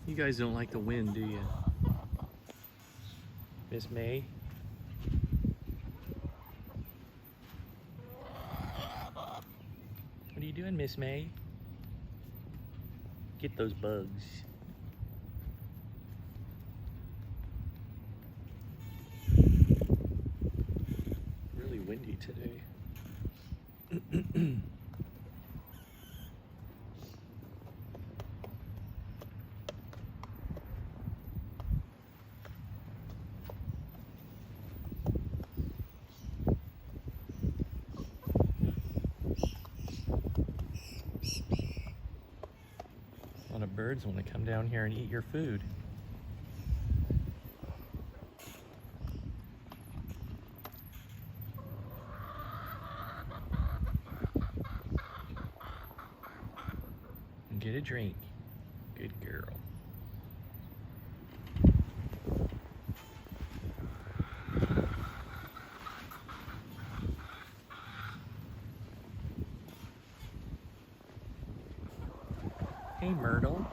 You guys don't like the wind, do you? Miss May? What are you doing, Miss May? Get those bugs. Really windy today. A lot of birds want to come down here and eat your food. And get a drink. Good girl. Hey, Myrtle.